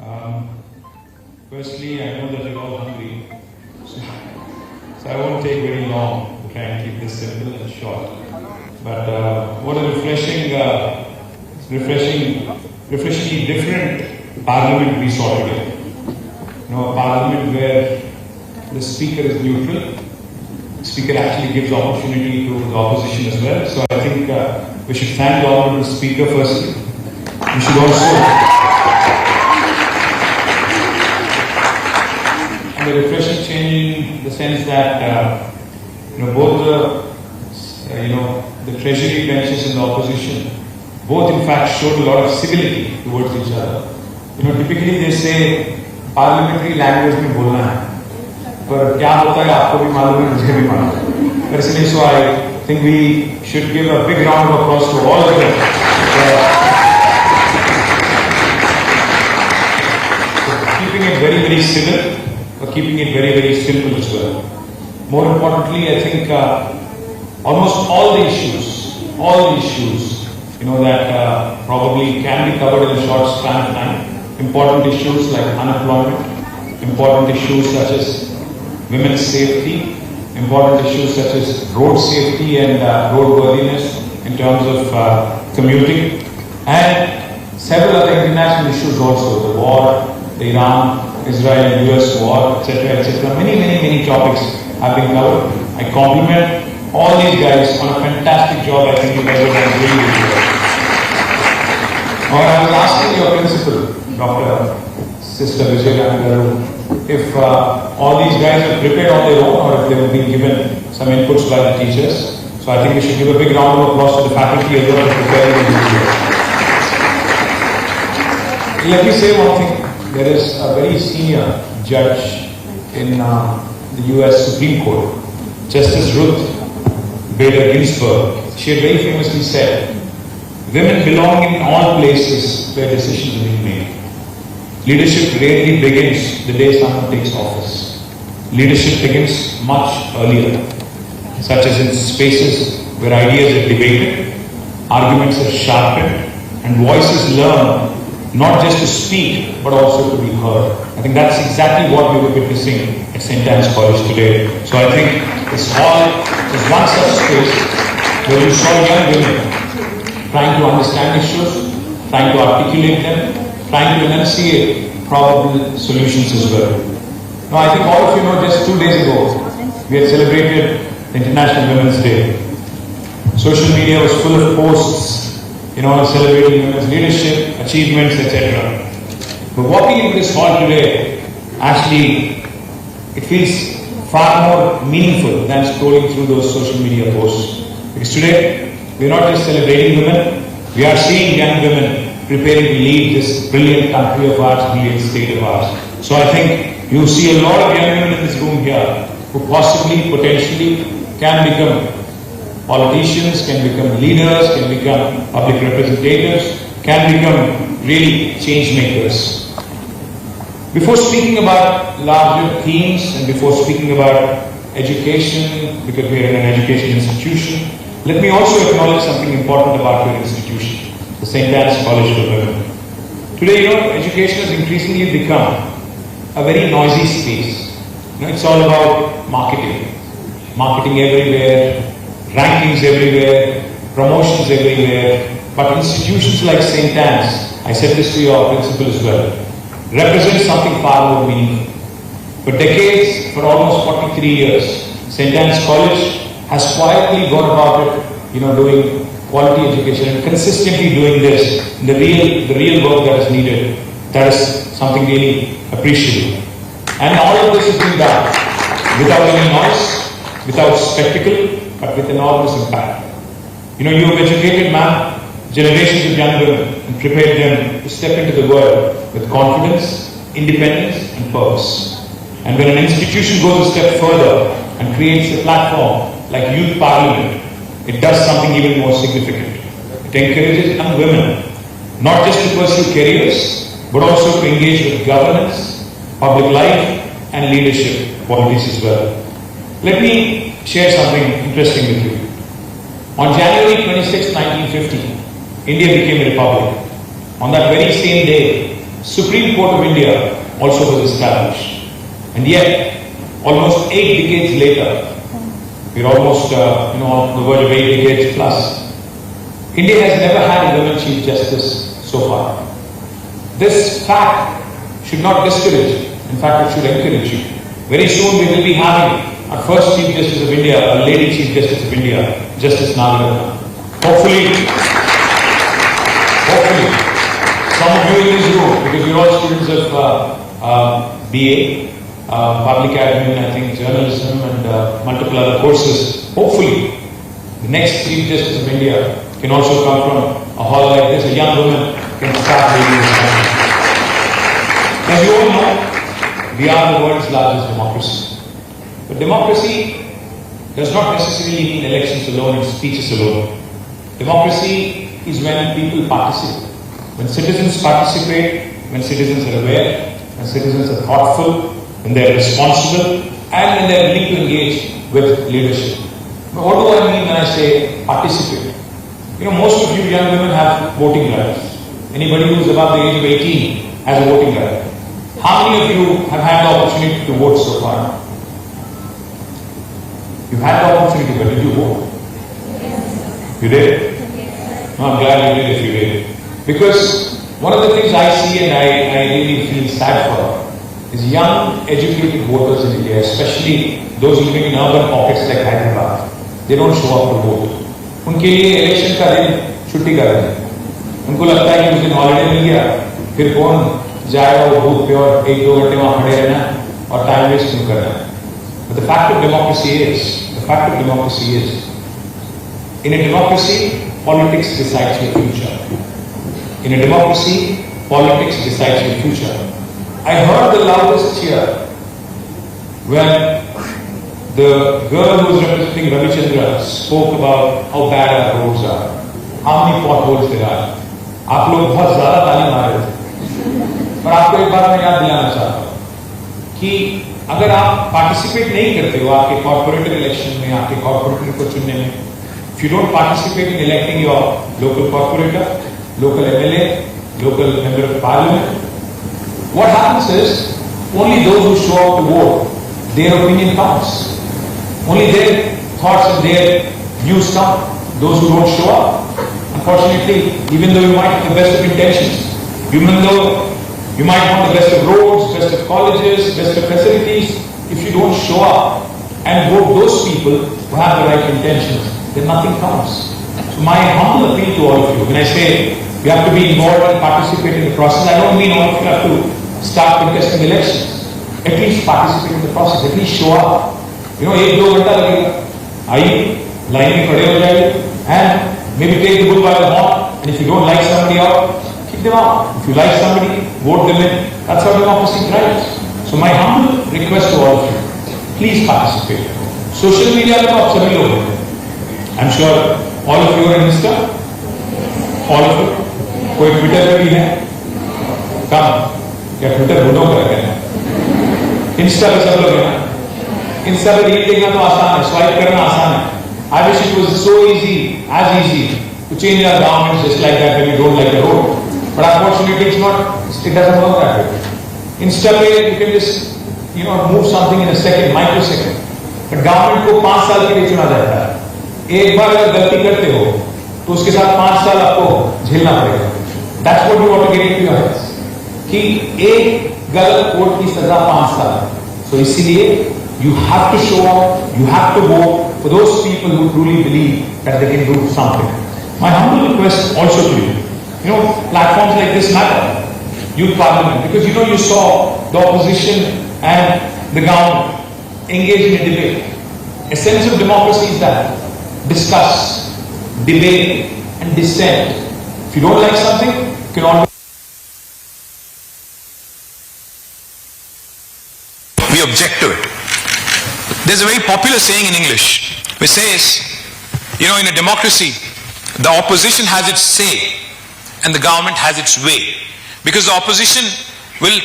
Um, Firstly, I know that you're all hungry, so I won't take very long to try and keep this simple and short. But what a refreshingly different parliament we saw today. You know, a parliament where the speaker is neutral. The speaker actually gives opportunity to the opposition as well. So I think we should thank the honourable speaker firstly. We should also. And the refreshing change in the sense that both the treasury benches and the opposition both in fact showed a lot of civility towards each other. Typically they say parliamentary language में बोलना है, पर क्या होता है आपको भी मालूम है, मुझे भी मालूम है. पर इसलिए so I think we should give a big round of applause to all of them. Keeping it very, very civil, but keeping it very, very simple as well. More importantly, I think almost all the issues, that probably can be covered in a short span of time. Important issues like unemployment, important issues such as women's safety, important issues such as road safety and roadworthiness in terms of commuting, and several other international issues also, the war, the Iran, Israel and US war, etc., etc. Many topics have been covered. I compliment all these guys on a fantastic job. I think you guys have done really good. I was asking your principal, Dr. Sister Vijay, if all these guys are prepared on their own or if they have been given some inputs by the teachers. So I think we should give a big round of applause to the faculty as well for preparing the videos. Let me say one thing. There is a very senior judge in the US Supreme Court, Justice Ruth Bader Ginsburg. She had very famously said, "Women belong in all places where decisions are being made. Leadership rarely begins the day someone takes office. Leadership begins much earlier, such as in spaces where ideas are debated, arguments are sharpened, and voices learn not just to speak, but also to be heard." I think that's exactly what we were witnessing at St. Anne's College today. So I think this hall is one such space where you saw young women trying to understand issues, trying to articulate them, trying to enunciate probable solutions as well. Now, I think all of you know just 2 days ago, we had celebrated International Women's Day. Social media was full of posts, celebrating women's leadership, achievements, etc. But walking into this hall today, actually, it feels far more meaningful than scrolling through those social media posts. Because today, we're not just celebrating women, we are seeing young women preparing to lead this brilliant country of ours, brilliant state of ours. So I think you see a lot of young women in this room here who possibly, potentially, can become politicians, can become leaders, can become public representatives, can become really change makers. Before speaking about larger themes and before speaking about education, because we are in an education institution, let me also acknowledge something important about your institution, the St. Anne's College for Women. Today, education has increasingly become a very noisy space. It's all about marketing everywhere, rankings everywhere, promotions everywhere. But institutions like St. Anne's, I said this to your principal as well, represent something far more meaningful. For decades, for almost 43 years, St. Anne's College has quietly gone about it, doing quality education and consistently doing this, the real work that is needed. That is something really appreciable. And all of this is being done without any noise, without spectacle, but with enormous impact. You have educated generations of young women and prepared them to step into the world with confidence, independence and purpose. And when an institution goes a step further and creates a platform like Youth Parliament, it does something even more significant. It encourages young women not just to pursue careers, but also to engage with governance, public life and leadership qualities as well. Let me share something interesting with you. On January 26, 1950, India became a republic. On that very same day, Supreme Court of India also was established. And yet, almost 8 decades later, we're almost on the verge of 8 decades plus, India has never had a women Chief Justice so far. This fact should not discourage you. In fact, it should encourage you. Very soon we will be having our first Chief Justice of India, a lady Chief Justice of India, Justice Nagarjuna. Hopefully, some of you in this room, because you're all students of BA, public admin, I think journalism and multiple other courses, hopefully the next Chief Justice of India can also come from a hall like this. A young woman can start leading this country. As you all know, we are the world's largest democracy. But democracy does not necessarily mean elections alone and speeches alone. Democracy is when people participate. When citizens participate, when citizens are aware, when citizens are thoughtful, when they are responsible, and when they are willing to engage with leadership. Now, what do I mean when I say participate? Most of you young women have voting rights. Anybody who is above the age of 18 has a voting right. How many of you have had the opportunity to vote so far? You've had the opportunity, but did you vote? You did? No, I'm glad you did if you did. Because one of the things I see and I really feel sad for is young, educated voters in India, especially those living in urban pockets like Hyderabad. They don't show up to vote. उनके लिए election का दिन छुट्टी का दिन है। उनको लगता है कि उस दिन हॉलिडे मिल गया, फिर कौन जाएगा वो बूथ पे और 1-2 घंटे वहां खड़े रहना और टाइम वेस्ट क्यों करना है? But the fact of democracy is, in a democracy, politics decides your future. In a democracy, politics decides your future. I heard the loudest cheer when the girl who was representing Ravichandra spoke about how bad our roads are, how many potholes there are. आप लोग बहुत ज़्यादा ताली मार रहे थे, पर आपको एक बात मैं याद दिलाना चाहता हूँ कि अगर आप पार्टिसिपेट नहीं करते हो आपके कॉर्पोरेटर इलेक्शन में, आपके कॉर्पोरेटर को चुनने में, if you don't participate in electing your local corporator, local MLA, local member of Parliment, what happens is only those who show up to vote, their opinion counts. Only their thoughts and their views count. Those who don't show up, unfortunately, even though you might have the best of intentions, even though you might want the best of roads, best of colleges, best of facilities, if you don't show up and vote those people who have the right intentions, then nothing counts. So my humble appeal to all of you, when I say you have to be involved and participate in the process, I don't mean all of you have to start contesting elections. At least participate in the process, at least show up. 1-2 घंटा लगेगा, आइए line में खड़े हो जाइए and maybe take the bull by the horn, and if you don't like somebody out, kick them out. If you like somebody, vote them in. That's how democracy thrives. So my humble request to all of you, please participate. Social media में तो आप सभी लोग हैं. I'm sure all of you are on Insta. All of you. कोई Twitter पे भी है? कम? क्या Twitter बुढ़ों का है? Insta पे सब लोग हैं. Insta पे रील देखना तो आसान है, स्वाइप करना आसान है. I wish it was so easy, as easy, to change our governments just like that when you don't like the road. But unfortunately, it doesn't work that way. Insta पे you can just, move something in a second, microsecond. But government को 5 साल के लिए चुना जाता है. एक बार अगर गलती करते हो, तो उसके साथ 5 साल आपको झेलना पड़ेगा. That's what you want to get into your heads. कि एक गलत वोट की सजा 5 साल है. So इसीलिए you have to show up, you have to vote for those people who truly believe that they can do something. My humble request also to you, platforms like this matter. Youth Parliament, because you saw the opposition and the government engage in a debate. A sense of democracy is that. Discuss, debate, and dissent. If you don't like something, you can always. We object to it. There's a very popular saying in English which says, in a democracy, the opposition has its say and the government has its way. Because the opposition will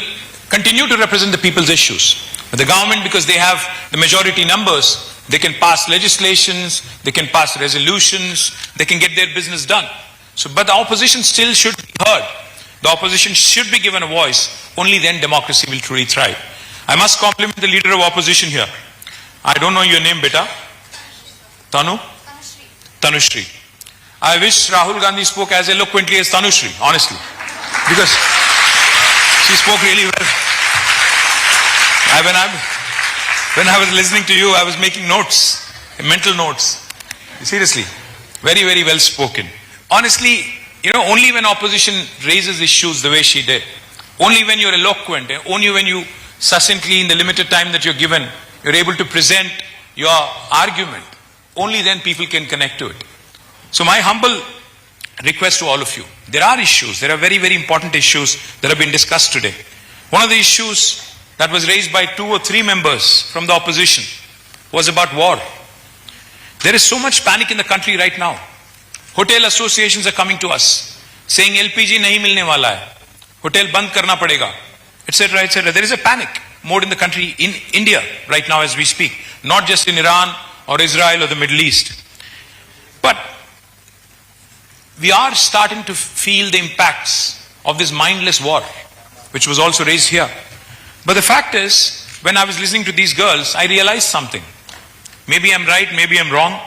continue to represent the people's issues. But the government, because they have the majority numbers, they can pass legislations, they can pass resolutions, they can get their business done. But the opposition still should be heard. The opposition should be given a voice. Only then democracy will truly thrive. I must compliment the leader of opposition here. I don't know your name, beta. Tanu? Tanushri. I wish Rahul Gandhi spoke as eloquently as Tanushri, honestly. Because she spoke really well. When I was listening to you, I was making notes, mental notes. Seriously, very, very well spoken. Honestly, only when opposition raises issues the way she did, only when you're eloquent, only when you succinctly, in the limited time that you're given, you're able to present your argument, only then people can connect to it. So my humble request to all of you, there are issues, there are very, very important issues that have been discussed today. One of the issues that was raised by 2 or 3 members from the opposition was about war. There is so much panic in the country right now. Hotel associations are coming to us saying LPG nahi milne wala hai, hotel band karna padega, etc., etc. There is a panic mode in the country, in India right now as we speak, not just in Iran or Israel or the Middle East. But we are starting to feel the impacts of this mindless war, which was also raised here. But the fact is, when I was listening to these girls, I realized something. Maybe I'm right, maybe I'm wrong.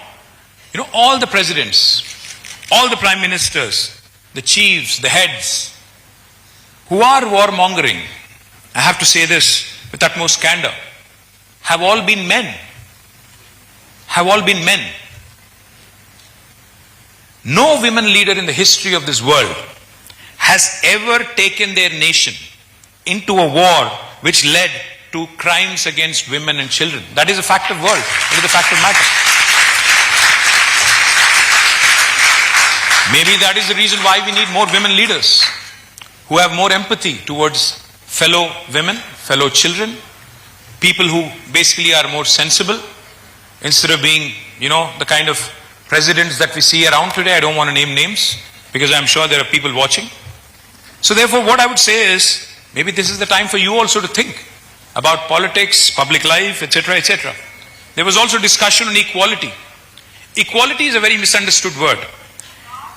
All the presidents, all the prime ministers, the chiefs, the heads, who are warmongering, I have to say this with utmost candor, have all been men. Have all been men. No women leader in the history of this world has ever taken their nation into a war which led to crimes against women and children. That is a fact of world. It is a fact of matter. Maybe that is the reason why we need more women leaders who have more empathy towards fellow women, fellow children, people who basically are more sensible instead of being, the kind of presidents that we see around today. I don't want to name names because I'm sure there are people watching. So therefore, what I would say is, maybe this is the time for you also to think about politics, public life, etc., etc. There was also discussion on equality. Equality is a very misunderstood word.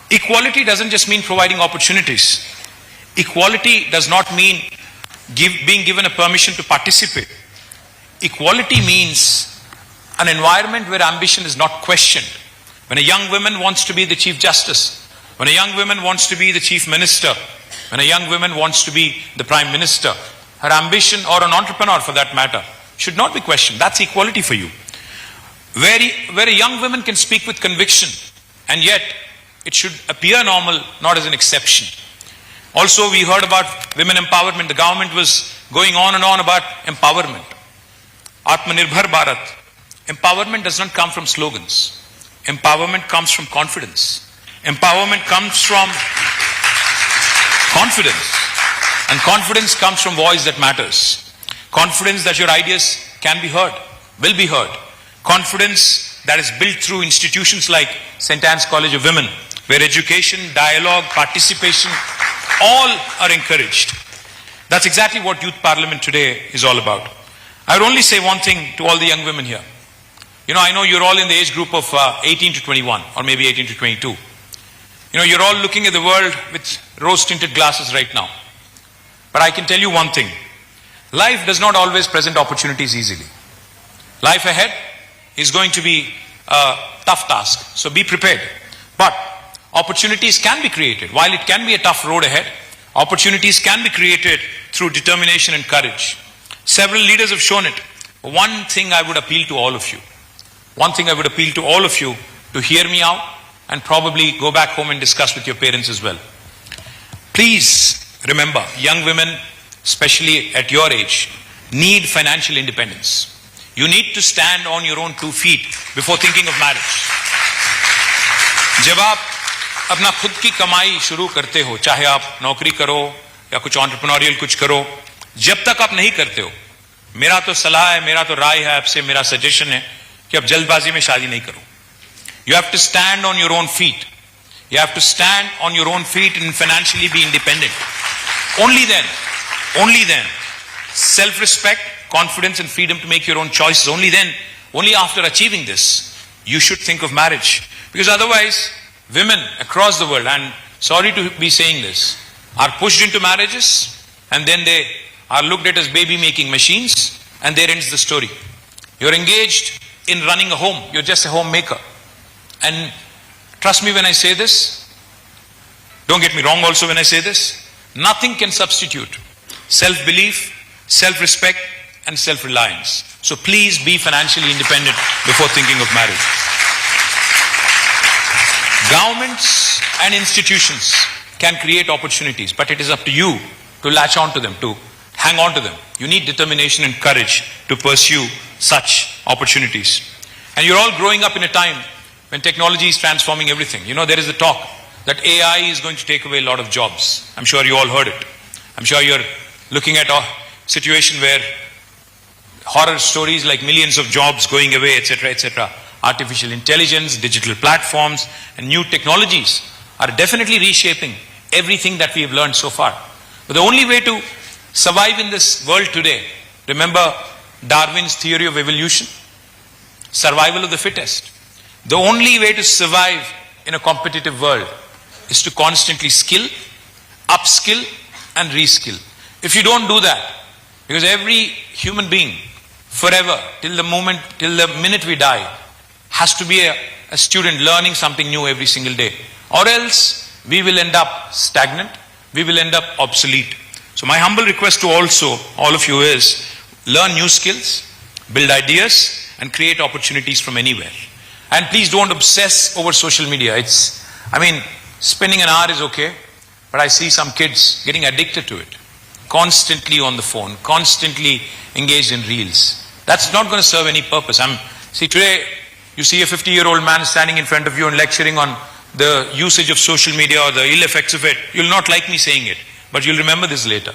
Equality doesn't just mean providing opportunities. Equality does not mean being given a permission to participate. Equality means an environment where ambition is not questioned. When a young woman wants to be the Chief Justice, when a young woman wants to be the Chief Minister, when a young woman wants to be the Prime Minister, her ambition, or an entrepreneur for that matter, should not be questioned. That's equality for you. Where a young woman can speak with conviction, and yet it should appear normal, not as an exception. Also, we heard about women empowerment. The government was going on and on about empowerment. Atmanirbhar Bharat. Empowerment does not come from slogans. Empowerment comes from confidence. Empowerment comes from confidence. And confidence comes from voice that matters. Confidence that your ideas can be heard, will be heard. Confidence that is built through institutions like St. Anne's College of Women, where education, dialogue, participation, all are encouraged. That's exactly what Youth Parliament today is all about. I would only say one thing to all the young women here. I know you're all in the age group of 18 to 21, or maybe 18 to 22. You're all looking at the world with rose-tinted glasses right now. But I can tell you one thing. Life does not always present opportunities easily. Life ahead is going to be a tough task. So be prepared. But opportunities can be created. While it can be a tough road ahead, opportunities can be created through determination and courage. Several leaders have shown it. One thing I would appeal to all of you. One thing I would appeal to all of you to hear me out and probably go back home and discuss with your parents as well. Please remember, young women, especially at your age, need financial independence. You need to stand on your own 2 feet before thinking of marriage. जब आप अपना खुद की कमाई शुरू करते हो, चाहे आप नौकरी करो या कुछ एंटरप्रेन्योरियल कुछ करो, जब तक आप नहीं करते हो, मेरा तो सलाह है, मेरा तो राय है आपसे, मेरा सजेशन है कि आप जल्दबाजी में शादी नहीं करो. You have to stand on your own feet. You have to stand on your own feet and financially be independent. Only then, self-respect, confidence and freedom to make your own choices. Only after achieving this, you should think of marriage. Because otherwise, women across the world, and sorry to be saying this, are pushed into marriages, and then they are looked at as baby-making machines, and there ends the story. You're engaged in running a home. You're just a homemaker. And trust me when I say this, don't get me wrong also when I say this, nothing can substitute self-belief, self-respect, and self-reliance. So please be financially independent before thinking of marriage. Governments and institutions can create opportunities, but it is up to you to latch on to them, to hang on to them. You need determination and courage to pursue such opportunities. And you're all growing up in a time when technology is transforming everything. You know, there is a talk that AI is going to take away a lot of jobs. I'm sure you all heard it. I'm sure you're looking at a situation where horror stories like millions of jobs going away, etc., etc. Artificial intelligence, digital platforms, and new technologies are definitely reshaping everything that we have learned so far. But the only way to survive in this world today, remember Darwin's theory of evolution, survival of the fittest. The only way to survive in a competitive world is to constantly skill, upskill, and reskill. If you don't do that, because every human being forever, till the minute we die, has to be a student learning something new every single day. Or else we will end up stagnant, we will end up obsolete. So my humble request to also all of you is learn new skills, build ideas, and create opportunities from anywhere. And please don't obsess over social media. Spending an hour is okay, but I see some kids getting addicted to it. Constantly on the phone, constantly engaged in reels. That's not going to serve any purpose. Today, you see a 50-year-old man standing in front of you and lecturing on the usage of social media or the ill effects of it. You'll not like me saying it, but you'll remember this later.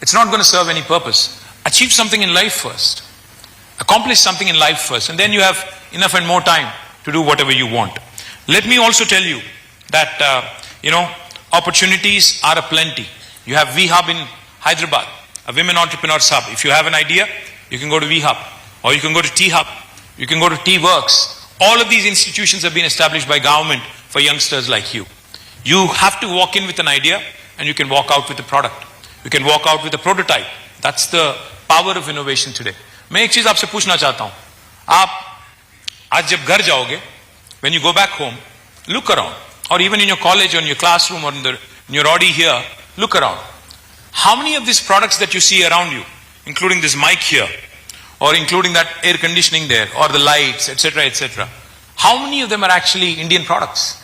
It's not going to serve any purpose. Achieve something in life first. Accomplish something in life first, and then you have enough and more time to do whatever you want. Let me also tell you that, opportunities are aplenty. You have VHub in Hyderabad, a women entrepreneurs hub. If you have an idea, you can go to VHub, or you can go to T-Hub, you can go to T-Works. All of these institutions have been established by government for youngsters like you. You have to walk in with an idea, and you can walk out with a product. You can walk out with a prototype. That's the power of innovation today. मैं एक चीज आपसे पूछना चाहता हूं. आप आज जब घर जाओगे, when you go back home, look around, or even in your college or in your classroom or in your Audi here, look around. How many of these products that you see around you, including this mic here, or including that air conditioning there, or the lights, etc., etc., how many of them are actually Indian products?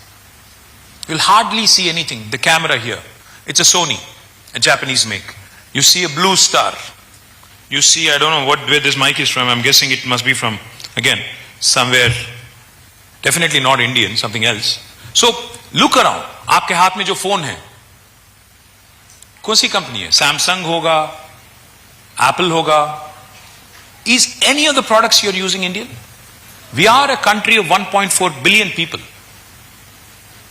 You'll hardly see anything. The camera here, it's a Sony, a Japanese make. You see a Blue Star. You see, I don't know where this mic is from. I'm guessing it must be from, again, somewhere, definitely not Indian, something else. So, look around. आपके हाथ में जो phone है, कौन सी company है? Samsung होगा, Apple होगा. Is any of the products you're using Indian? We are a country of 1.4 billion people.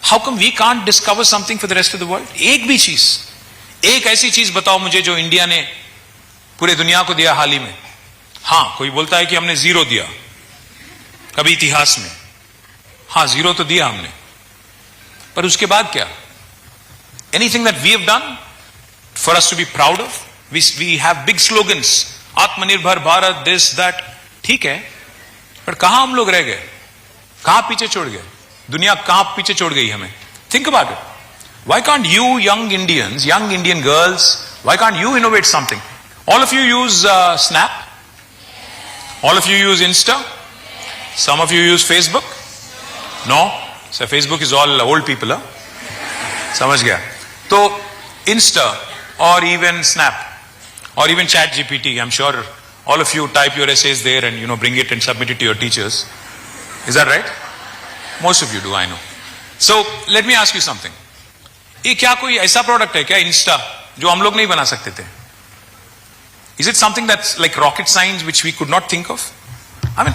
How come we can't discover something for the rest of the world? एक भी चीज, एक ऐसी चीज बताओ मुझे जो इंडिया ने पूरे दुनिया को दिया हाल ही में. हाँ, कोई बोलता है कि हमने जीरो दिया कभी इतिहास में. हाँ, जीरो तो दिया हमने, पर उसके बाद क्या? Anything that we have done for us to be proud of? We have big slogans. आत्मनिर्भर भारत, this, that. ठीक है, पर कहां हम लोग रह गए? कहां पीछे छोड़ गए? दुनिया कहां पीछे छोड़ गई हमें? Think about it. Why can't you young Indians, young Indian girls, why can't you innovate something? All of you use Snap? All of you use Insta? Some of you use Facebook? No? So Facebook is all old people, huh? समझ गया? तो Insta or even Snap or even ChatGPT, I'm sure all of you type your essays there and bring it and submit it to your teachers. Is that right? Most of you do, I know. So let me ask you something. ये क्या कोई ऐसा product है क्या Insta जो हम लोग नहीं बना सकते थे? Is it something that's like rocket science which we could not think of?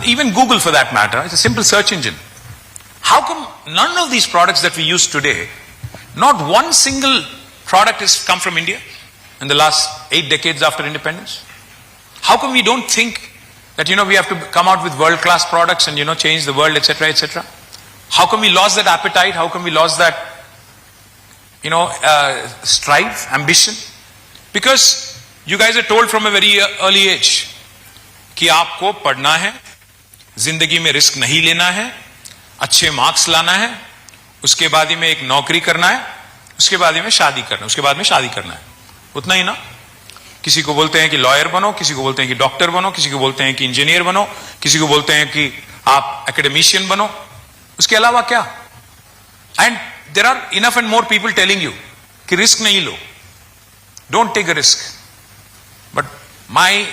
Even Google for that matter, it's a simple search engine. How come none of these products that we use today, not one single product has come from India in the last 8 decades after independence? How come we don't think that we have to come out with world-class products and change the world, etc., etc.? How come we lost that appetite? How come we lost that strive, ambition? Because you guys are told from a very early age कि आपको पढ़ना है, जिंदगी में risk नहीं लेना है, अच्छे मार्क्स लाना है, उसके बाद ही में एक नौकरी करना है, उसके बाद ही में शादी करना है, उसके बाद में शादी करना है. उतना ही ना. किसी को बोलते हैं कि लॉयर बनो, किसी को बोलते हैं कि डॉक्टर बनो, किसी को बोलते हैं कि इंजीनियर बनो, किसी को बोलते हैं कि आप एकेडमिशियन बनो. उसके अलावा क्या? And there are enough and more people telling you कि रिस्क नहीं लो, don't take a risk. But my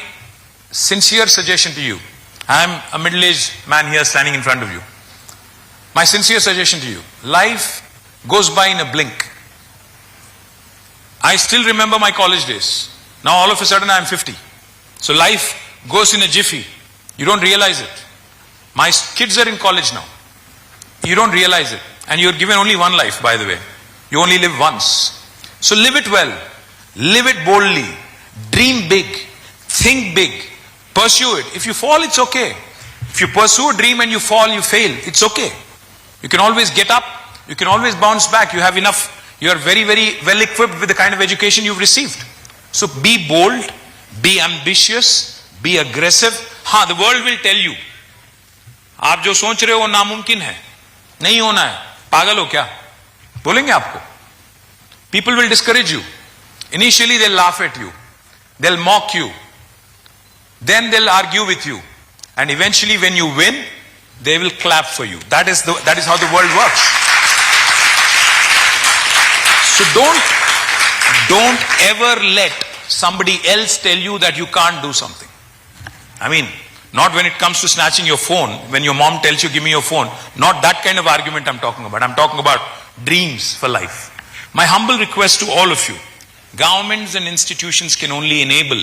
sincere suggestion to you, I am a middle-aged man here standing in front of you. My sincere suggestion to you, life goes by in a blink. I still remember my college days. Now all of a sudden I am 50. So life goes in a jiffy. You don't realize it. My kids are in college now. You don't realize it. And you're given only one life, by the way. You only live once. So live it well. Live it boldly. Dream big. Think big. Pursue it. If you fall, it's okay. If you pursue a dream and you fall, you fail, it's okay. You can always get up. You can always bounce back. You have enough. You are very, very well equipped with the kind of education you've received. So be bold, be ambitious, be aggressive. हाँ, the world will tell you. आप जो सोच रहे हो वो नामुमकिन है, नहीं होना है, पागल हो क्या? बोलेंगे आपको. People will discourage you. Initially they'll laugh at you. They'll mock you. Then they'll argue with you. And eventually when you win, they will clap for you. That is how the world works. So don't ever let somebody else tell you that you can't do something. I mean, not when it comes to snatching your phone, when your mom tells you, give me your phone. Not that kind of argument I'm talking about. I'm talking about dreams for life. My humble request to all of you, governments and institutions can only enable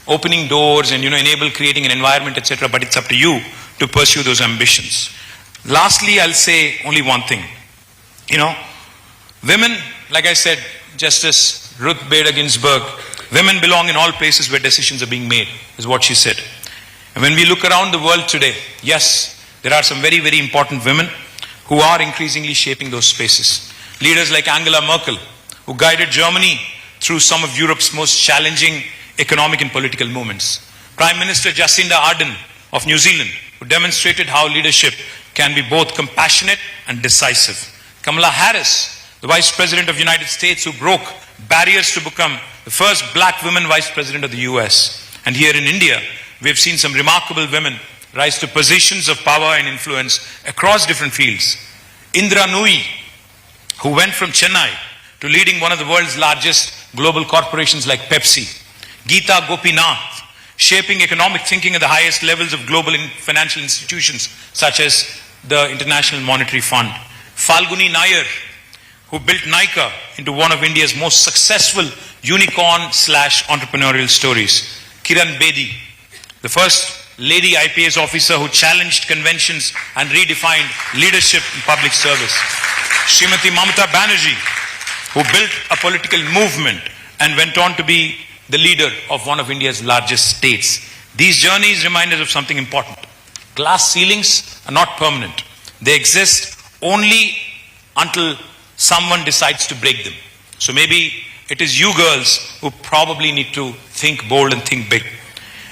opening doors and enable creating an environment, etc. But it's up to you to pursue those ambitions. Lastly, I'll say only one thing. Women, like I said, Justice Ruth Bader Ginsburg, women belong in all places where decisions are being made, is what she said. And when we look around the world today, yes, there are some very, very important women who are increasingly shaping those spaces. Leaders like Angela Merkel, who guided Germany through some of Europe's most challenging economic and political movements. Prime Minister Jacinda Ardern of New Zealand, who demonstrated how leadership can be both compassionate and decisive. Kamala Harris, the Vice President of the United States, who broke barriers to become the first black woman Vice President of the US. And here in India, we have seen some remarkable women rise to positions of power and influence across different fields. Indra Nooyi, who went from Chennai to leading one of the world's largest global corporations like Pepsi. Geeta Gopinath, shaping economic thinking at the highest levels of global financial institutions such as the International Monetary Fund. Falguni Nair, who built Nykaa into one of India's most successful unicorn/entrepreneurial stories. Kiran Bedi, the first lady IPS officer who challenged conventions and redefined leadership in public service. Srimati Mamata Banerjee, who built a political movement and went on to be the leader of one of India's largest states. These journeys remind us of something important. Glass ceilings are not permanent. They exist only until someone decides to break them. So maybe it is you girls who probably need to think bold and think big.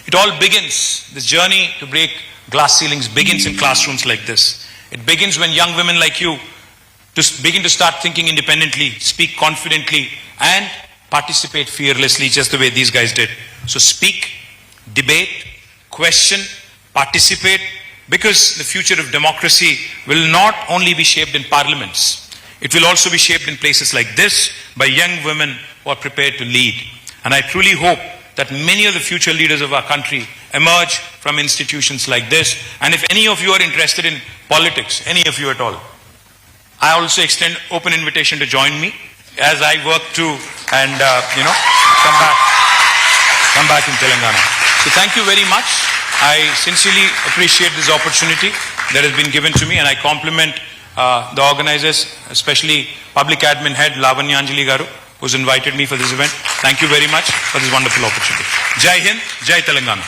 It all begins, this journey to break glass ceilings begins in classrooms like this. It begins when young women like you begin to start thinking independently, speak confidently, and participate fearlessly just the way these guys did. So speak, debate, question, participate, because the future of democracy will not only be shaped in parliaments, it will also be shaped in places like this by young women who are prepared to lead. And I truly hope that many of the future leaders of our country emerge from institutions like this. And if any of you are interested in politics, any of you at all, I also extend open invitation to join me as I work to and come back in Telangana. So thank you very much. I sincerely appreciate this opportunity that has been given to me, and I compliment the organizers, especially Public Admin Head Lavanya Anjali Garu, who's invited me for this event. Thank you very much for this wonderful opportunity. Jai Hind, Jai Telangana.